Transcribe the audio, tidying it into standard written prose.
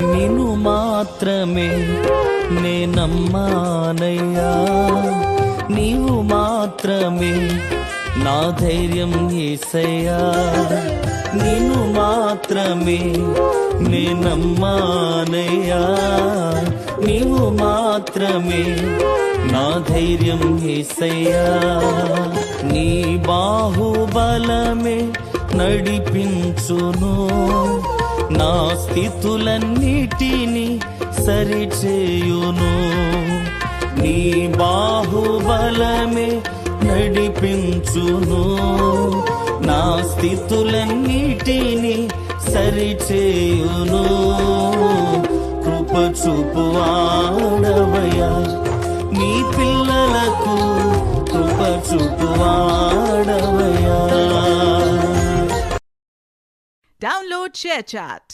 నిన్ను మాత్రమే నే నమ్మానయ్యా, నీవు మాత్రమే నా ధైర్యం యేసయ్యా, నిన్ను మాత్రమే నే నమ్మానయ్యా, నీవు మాత్రమే నా ధైర్యం యేసయ్యా. నీ బాహుబలమే నడిపించును, నా స్థితులన్నిటిని సరిచేయును. నీ బాహుబలమే నడిపించును, నా స్థితులన్నిటిని సరిచేయును. కృప చూపువాడవయ్యా, నీ పిల్లలకు కృప చూపువాడవయ్యా. Download ShareChat.